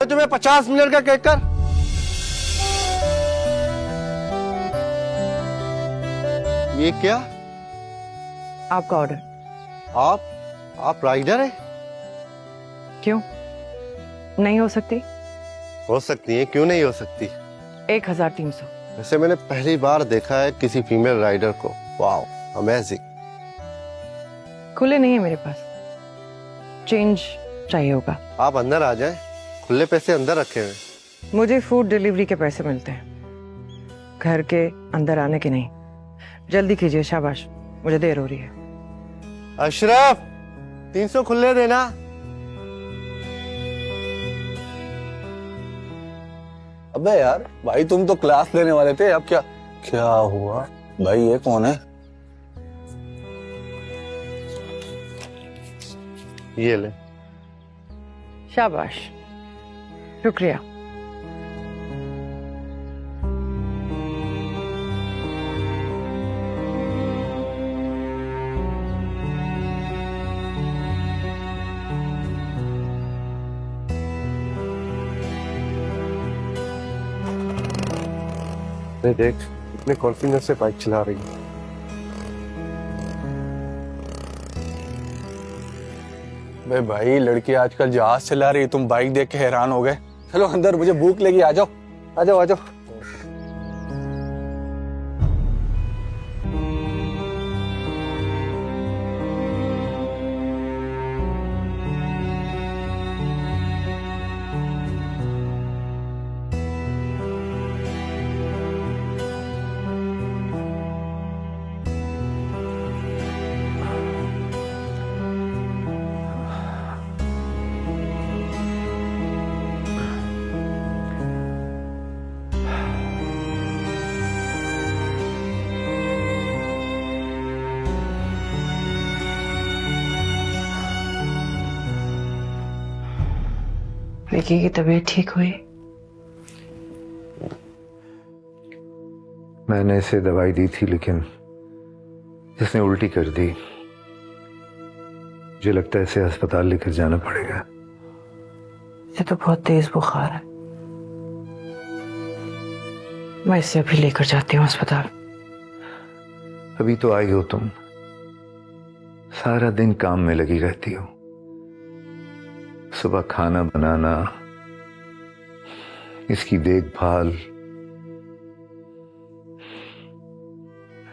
तुम्हें 50 मिनट का केक कर। ये क्या? आपका ऑर्डर। आप राइडर है? क्यों नहीं हो सकती? हो सकती है, क्यों नहीं हो सकती? 1300। वैसे मैंने पहली बार देखा है किसी फीमेल राइडर को। Wow, amazing. खुले नहीं है मेरे पास, चेंज चाहिए होगा। आप अंदर आ जाएं, खुले पैसे अंदर रखे हुए। मुझे फूड डिलीवरी के पैसे मिलते हैं, घर के अंदर आने के नहीं। जल्दी कीजिए, शाबाश, मुझे देर हो रही है। अशरफ, 300 खुले देना। अबे यार भाई, तुम तो क्लास लेने वाले थे, अब क्या क्या हुआ भाई? ये कौन है? ये ले। शाबाश, शुक्रिया। देख इतने कॉन्फिडेंस से बाइक चला रही है। बे भाई, लड़की आजकल जहाज चला रही है, तुम बाइक देख के हैरान हो गए। चलो अंदर, मुझे भूख लगी, आ जाओ आ जाओ आ जाओ। विकी की तबीयत ठीक हुई? मैंने इसे दवाई दी थी, लेकिन इसने उल्टी कर दी। मुझे लगता है इसे अस्पताल लेकर जाना पड़ेगा। ये तो बहुत तेज बुखार है, मैं इसे अभी लेकर जाती हूँ अस्पताल। अभी तो आई हो तुम, सारा दिन काम में लगी रहती हो। सुबह खाना बनाना, इसकी देखभाल,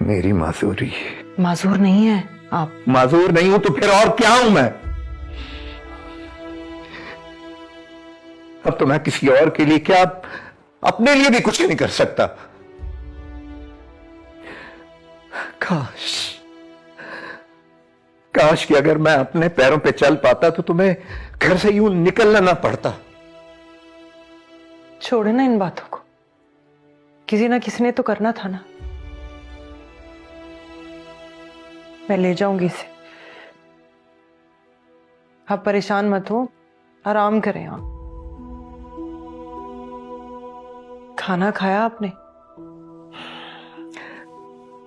मेरी माजूरी। माजूर नहीं है आप। माजूर नहीं हूं तो फिर और क्या हूं मैं? अब तो मैं किसी और के लिए क्या, अपने लिए भी कुछ नहीं कर सकता। काश कि अगर मैं अपने पैरों पे चल पाता तो तुम्हें घर से यूं निकलना ना पड़ता। छोड़े ना इन बातों को, किसी ना किसी ने तो करना था ना। मैं ले जाऊंगी इसे, आप परेशान मत हो, आराम करें आप। खाना खाया आपने?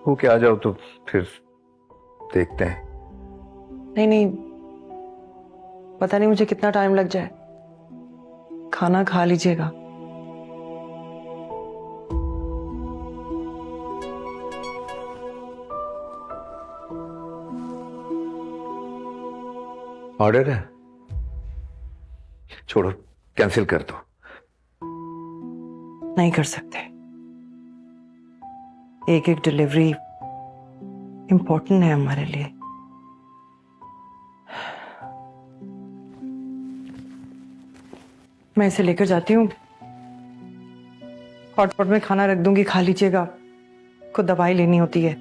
हो के आ जाओ तो फिर देखते हैं। नहीं नहीं, पता नहीं मुझे कितना टाइम लग जाए, खाना खा लीजिएगा। ऑर्डर है, छोड़ो, कैंसिल कर दो। नहीं कर सकते, एक एक डिलीवरी इंपॉर्टेंट है हमारे लिए। मैं इसे लेकर जाती हूँ, हॉटपॉट में खाना रख दूंगी, खा लीजिएगा। को दवाई लेनी होती है।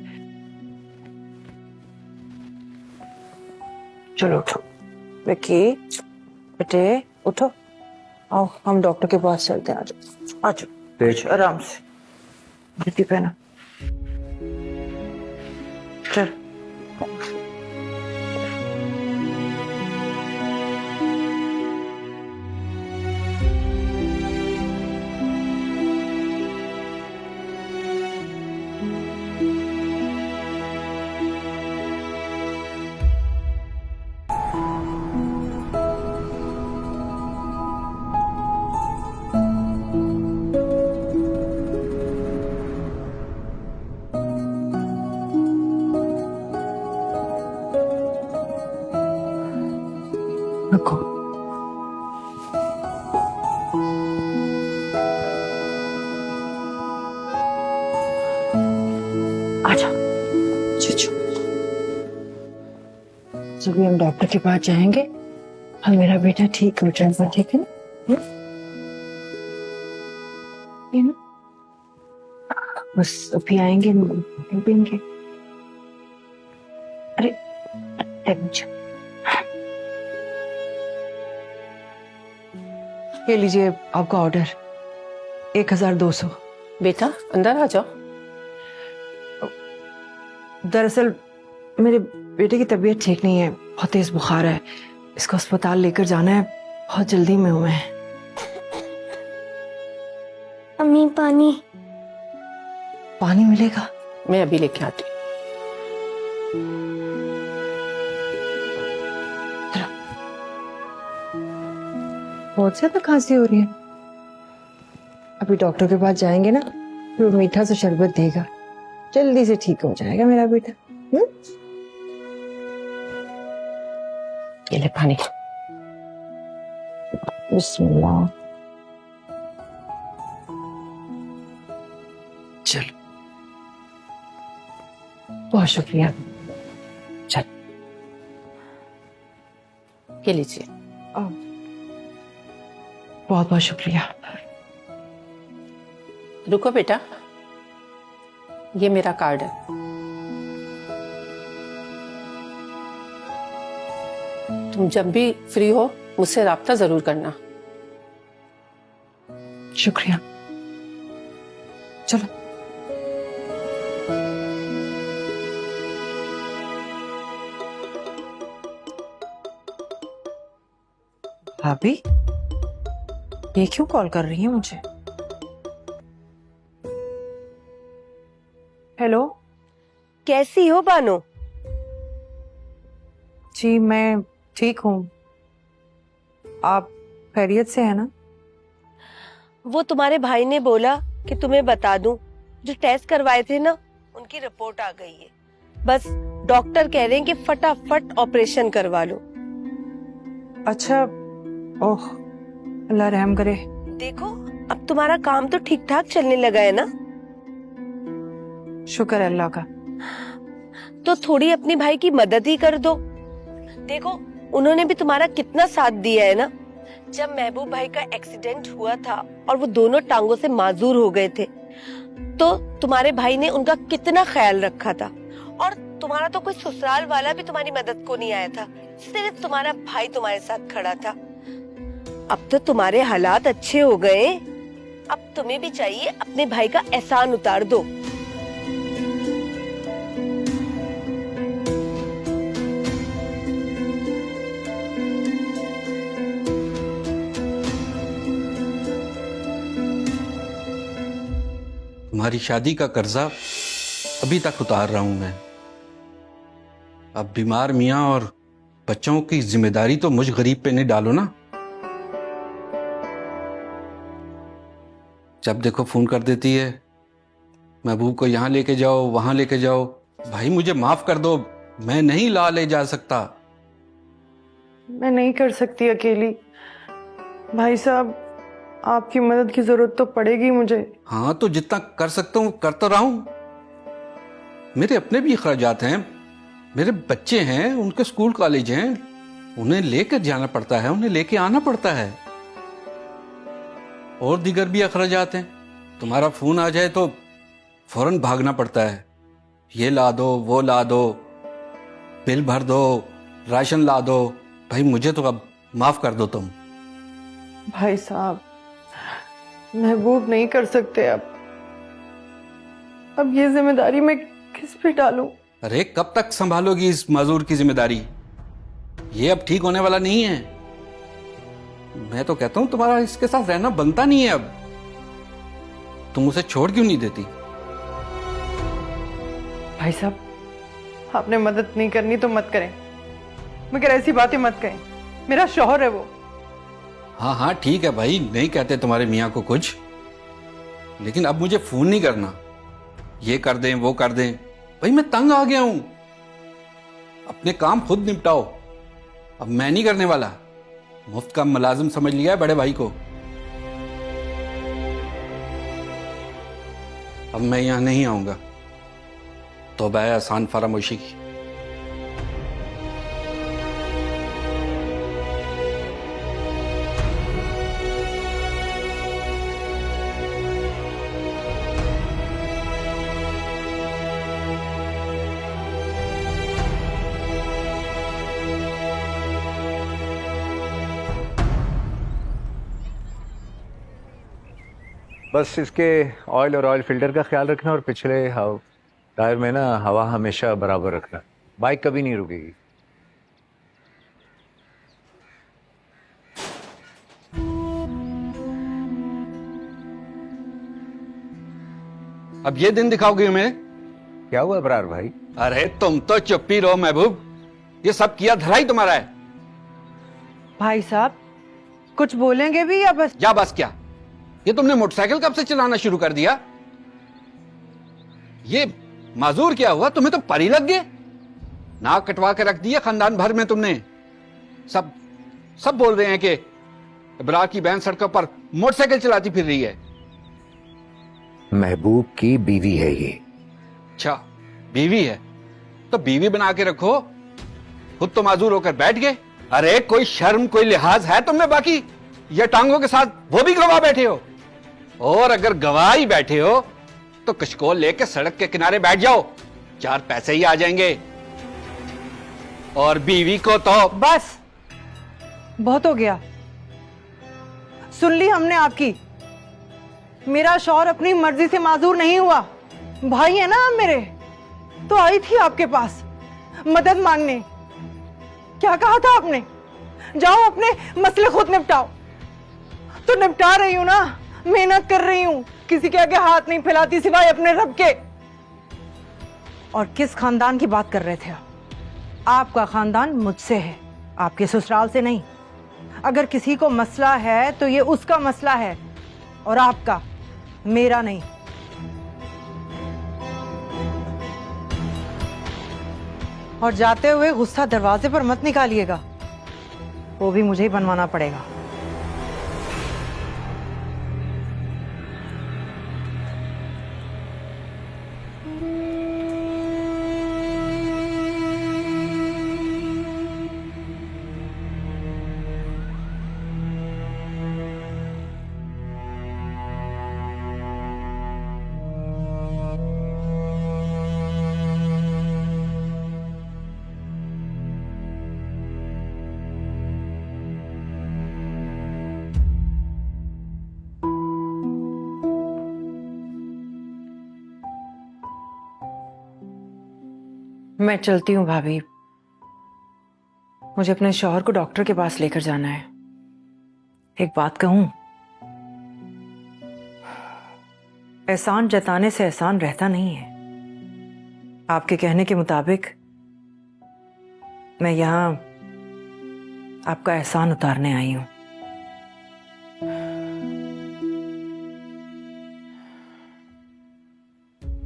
चलो उठो विक्की, बेटे उठो, आओ हम डॉक्टर के पास चलते हैं। आ जाओ आराम से, जूती पहना। चल आजा चुचू। जब भी हम डॉक्टर के पास जाएंगे और मेरा बेटा ठीक हो जाएगा, ठीक है ना? ये ना बस अभी आएंगे पीएंगे। अरे ये लीजिए आपका ऑर्डर 1200। बेटा अंदर आ जाओ। दरअसल मेरे बेटे की तबीयत ठीक नहीं है, बहुत तेज बुखार है, इसको अस्पताल लेकर जाना है, बहुत जल्दी में हूं मैं। अम्मी पानी। पानी मिलेगा? मैं अभी लेके आती हूँ। बहुत ज्यादा खांसी हो रही है। अभी डॉक्टर के पास जाएंगे ना, फिर वो मीठा सा शरबत देगा, जल्दी से ठीक हो जाएगा मेरा बेटा। ये ले पानी। बिस्मिल्लाह। चलो, बहुत शुक्रिया। चल ये लीजिए। बहुत बहुत शुक्रिया। रुको बेटा, ये मेरा कार्ड है। तुम जब भी फ्री हो मुझसे राब्ता जरूर करना। शुक्रिया। चलो। भाभी, ये क्यों कॉल कर रही है मुझे? हेलो। कैसी हो बानो? जी मैं ठीक हूँ, आप खैरियत से है ना? वो तुम्हारे भाई ने बोला कि तुम्हें बता दूं, जो टेस्ट करवाए थे ना उनकी रिपोर्ट आ गई है। बस डॉक्टर कह रहे हैं कि फटाफट ऑपरेशन करवा लो। अच्छा, ओह अल्लाह रहम करे। देखो अब तुम्हारा काम तो ठीक ठाक चलने लगा है ना? शुक्र है अल्लाह का। तो थोड़ी अपने भाई की मदद ही कर दो। देखो उन्होंने भी तुम्हारा कितना साथ दिया है ना। जब महबूब भाई का एक्सीडेंट हुआ था और वो दोनों टांगों से माजूर हो गए थे, तो तुम्हारे भाई ने उनका कितना ख्याल रखा था। और तुम्हारा तो कोई ससुराल वाला भी तुम्हारी मदद को नहीं आया था, सिर्फ तुम्हारा भाई तुम्हारे साथ खड़ा था। अब तो तुम्हारे हालात अच्छे हो गए, अब तुम्हें भी चाहिए अपने भाई का एहसान उतार दो। तुम्हारी शादी का कर्जा अभी तक उतार रहा हूं मैं। अब बीमार मियां और बच्चों की जिम्मेदारी तो मुझ गरीब पे नहीं डालो ना। जब देखो फोन कर देती है, महबूब को यहां लेके जाओ वहां लेके जाओ। भाई मुझे माफ कर दो, मैं नहीं ला ले जा सकता। मैं नहीं कर सकती अकेली। भाई साहब, आपकी मदद की जरूरत तो पड़ेगी मुझे। हाँ तो जितना कर सकता हूं करता रहा हूं। मेरे अपने भी अखराजात हैं, मेरे बच्चे हैं, उनके स्कूल कॉलेज हैं, उन्हें लेकर जाना पड़ता है, उन्हें लेके आना पड़ता है, और दीगर भी अखराजात हैं। तुम्हारा फोन आ जाए तो फौरन भागना पड़ता है, ये ला दो वो ला दो, बिल भर दो, राशन ला दो। भाई मुझे तो अब माफ कर दो तुम। भाई साहब, महबूब नहीं कर सकते अब ये जिम्मेदारी मैं किस पे डालूं? अरे कब तक संभालोगी इस माजूर की जिम्मेदारी? ये अब ठीक होने वाला नहीं है। मैं तो कहता हूं तुम्हारा इसके साथ रहना बनता नहीं है अब। तुम उसे छोड़ क्यों नहीं देती? भाई साहब, आपने मदद नहीं करनी तो मत करें, मगर ऐसी बातें मत कहें, मेरा शौहर है वो। हाँ हाँ ठीक है भाई, नहीं कहते तुम्हारे मियाँ को कुछ, लेकिन अब मुझे फोन नहीं करना, ये कर दें वो कर दें। भाई मैं तंग आ गया हूं, अपने काम खुद निपटाओ। अब मैं नहीं करने वाला, मुफ्त का मुलाजिम समझ लिया है बड़े भाई को। अब मैं यहाँ नहीं आऊंगा। तौबा है आसान फरामोशी की। बस इसके ऑयल और ऑयल फिल्टर का ख्याल रखना और पिछले टायर में ना हवा हमेशा बराबर रखना। बाइक कभी नहीं रुकेगी। अब ये दिन दिखाओगे हमें? क्या हुआ अबरार भाई? अरे तुम तो चुप ही रहो महबूब, ये सब किया धरा ही तुम्हारा है। भाई साहब कुछ बोलेंगे भी या बस? या बस क्या? ये तुमने मोटरसाइकिल कब से चलाना शुरू कर दिया? ये माजूर क्या हुआ, तुम्हें तो परी लग गए। नाक कटवा के रख दिया खानदान भर में तुमने। सब बोल रहे हैं कि इब्रार की बहन सड़कों पर मोटरसाइकिल चलाती फिर रही है। महबूब की बीवी है ये। अच्छा बीवी है तो बीवी बना के रखो, खुद तो माजूर होकर बैठ गए। अरे कोई शर्म कोई लिहाज है तुम में बाकी? ये टांगों के साथ वो भी गवा बैठे हो। और अगर गवाह ही बैठे हो तो कशकोल लेके सड़क के किनारे बैठ जाओ, 4 पैसे ही आ जाएंगे। और बीवी को तो बस बहुत हो गया, सुन ली हमने आपकी। मेरा शौहर अपनी मर्जी से माजूर नहीं हुआ। भाई है ना आप मेरे, तो आई थी आपके पास मदद मांगने। क्या कहा था आपने? जाओ अपने मसले खुद निपटाओ। तो निपटा रही हूं ना, मेहनत कर रही हूं, किसी के आगे हाथ नहीं फैलाती सिवाय अपने रब के। और किस खानदान की बात कर रहे थे आप? आपका खानदान मुझसे है, आपके ससुराल से नहीं। अगर किसी को मसला है तो ये उसका मसला है और आपका, मेरा नहीं। और जाते हुए गुस्सा दरवाजे पर मत निकालिएगा, वो भी मुझे ही बनवाना पड़ेगा। मैं चलती हूँ भाभी, मुझे अपने शौहर को डॉक्टर के पास लेकर जाना है। एक बात कहूं, एहसान जताने से एहसान रहता नहीं है। आपके कहने के मुताबिक मैं यहां आपका एहसान उतारने आई हूं।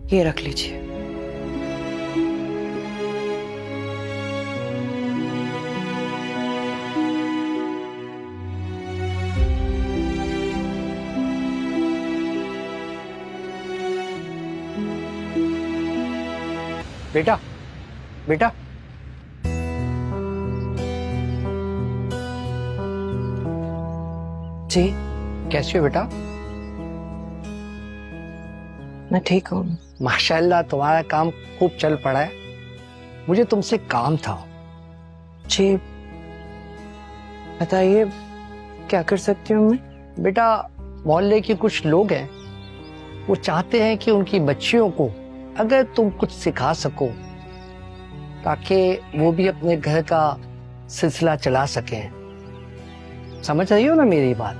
ये रख लीजिए। बेटा बेटा जी कैसे हो बेटा? मैं ठीक हूँ। माशाल्लाह तुम्हारा काम खूब चल पड़ा है। मुझे तुमसे काम था। जी बताइए, क्या कर सकती हूँ मैं? बेटा मोहल्ले के कुछ लोग हैं, वो चाहते हैं कि उनकी बच्चियों को अगर तुम कुछ सिखा सको ताकि वो भी अपने घर का सिलसिला चला सकें। समझ रही हो ना मेरी बात?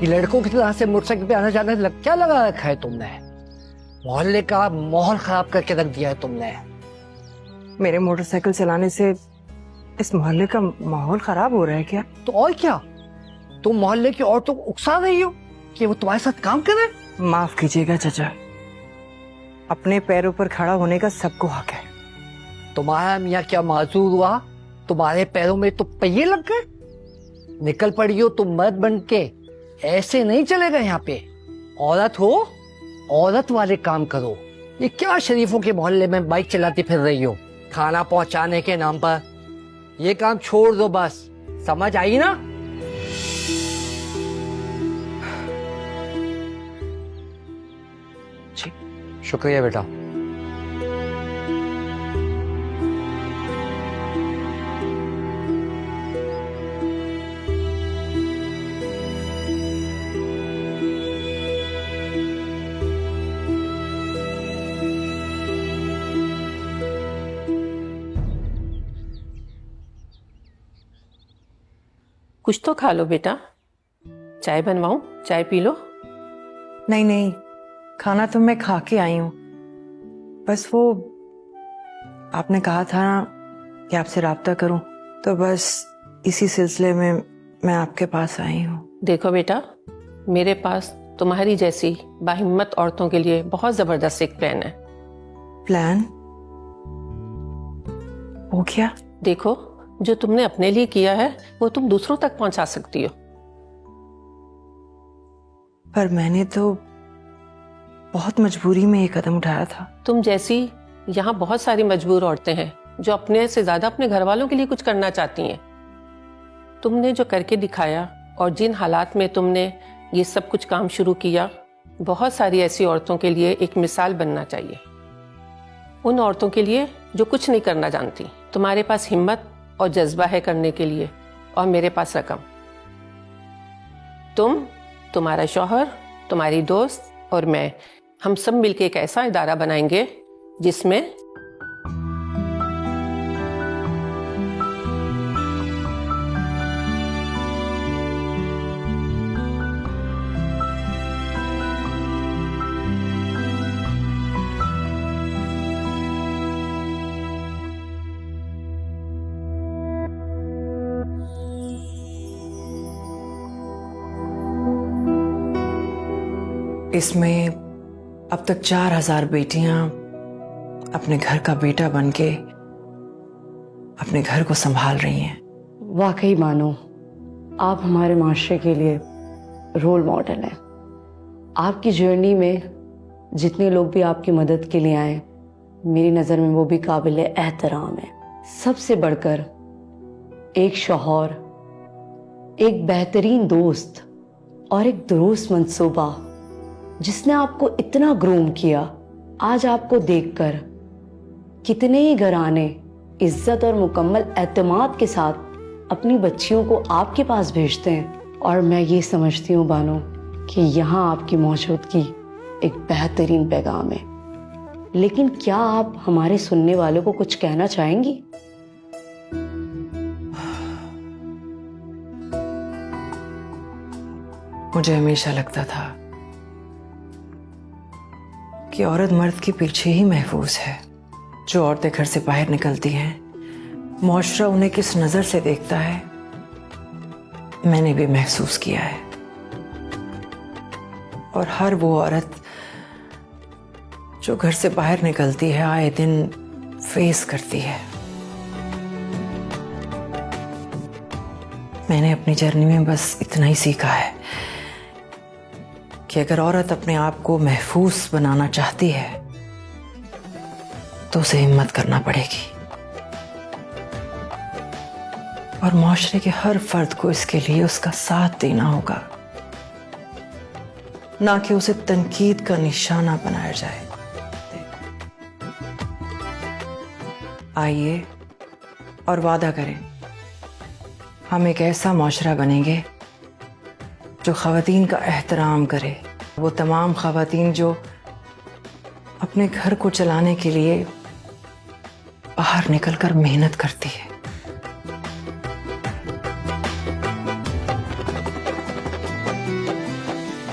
ये लड़कों की तरह से मोटरसाइकिल पे आना जाना क्या लगा रखा है तुमने? मोहल्ले का माहौल खराब करके रख दिया है तुमने। मेरे मोटरसाइकिल चलाने से इस मोहल्ले का माहौल खराब हो रहा है क्या? तो और क्या, तुम मोहल्ले की औरतों को उकसा रही हो कि वो तुम्हारे साथ काम करें। माफ कीजिएगा चाचा, अपने पैरों पर खड़ा होने का सबको हक है। तुम्हारा मियाँ क्या माजूर हुआ? तुम्हारे पैरों में तो पहिए लग गए। निकल पड़ी हो तुम मर्द बन के, ऐसे नहीं चलेगा यहाँ पे। औरत हो, औरत वाले काम करो। ये क्या शरीफों के मोहल्ले में बाइक चलाती फिर रही हो खाना पहुंचाने के नाम पर? ये काम छोड़ दो बस, समझ आई ना? जी, शुक्रिया बेटा। कुछ तो खा लो बेटा। चाय बनवाऊं? चाय पी लो। नहीं नहीं, खाना तो मैं खा के आई हूँ। बस वो आपने कहा था ना कि आपसे राब्ता करूं, तो बस इसी सिलसिले में मैं आपके पास आई हूँ। देखो बेटा, मेरे पास तुम्हारी जैसी बाहिम्मत औरतों के लिए बहुत जबरदस्त एक प्लान है। प्लान? वो क्या? देखो, जो तुमने अपने लिए किया है वो तुम दूसरों तक पहुंचा सकती हो। पर मैंने तो बहुत मजबूरी में ये कदम उठाया था। तुम जैसी यहाँ बहुत सारी मजबूर औरतें हैं जो अपने से ज्यादा अपने घर वालों के लिए कुछ करना चाहती हैं। तुमने जो करके दिखाया और जिन हालात में तुमने ये सब कुछ काम शुरू किया, बहुत सारी ऐसी औरतों के लिए एक मिसाल बनना चाहिए। उन औरतों के लिए जो कुछ नहीं करना जानती। तुम्हारे पास हिम्मत और जज्बा है करने के लिए, और मेरे पास रकम। तुम, तुम्हारा शौहर, तुम्हारी दोस्त और मैं, हम सब मिलके एक ऐसा इदारा बनाएंगे जिसमें इसमें अब तक 4000 बेटियां अपने घर का बेटा बनके अपने घर को संभाल रही हैं। वाकई मानो आप हमारे माशरे के लिए रोल मॉडल हैं। आपकी जर्नी में जितने लोग भी आपकी मदद के लिए आए, मेरी नज़र में वो भी काबिल एहतराम है। सबसे बढ़कर एक शौहर, एक बेहतरीन दोस्त और एक दुरुस्त मंसूबा जिसने आपको इतना ग्रूम किया। आज आपको देखकर कितने ही घराने इज्जत और मुकम्मल एतमाद के साथ अपनी बच्चियों को आपके पास भेजते हैं। और मैं ये समझती हूँ बानो कि यहाँ आपकी मौजूदगी एक बेहतरीन पैगाम है। लेकिन क्या आप हमारे सुनने वालों को कुछ कहना चाहेंगी? मुझे हमेशा लगता था कि औरत मर्द के पीछे ही महफूज है। जो औरतें घर से बाहर निकलती हैं, मुआशरा उन्हें किस नजर से देखता है, मैंने भी महसूस किया है। और हर वो औरत जो घर से बाहर निकलती है, आए दिन फेस करती है। मैंने अपनी जर्नी में बस इतना ही सीखा है कि अगर औरत अपने आप को महफूज बनाना चाहती है तो उसे हिम्मत करना पड़ेगी, और माशरे के हर फर्द को इसके लिए उसका साथ देना होगा, ना कि उसे तनकीद का निशाना बनाया जाए। आइए और वादा करें, हम एक ऐसा माशरा बनेंगे जो ख़वातीन का एहतराम करे। वो तमाम ख़वातीन जो अपने घर को चलाने के लिए बाहर निकलकर मेहनत करती है,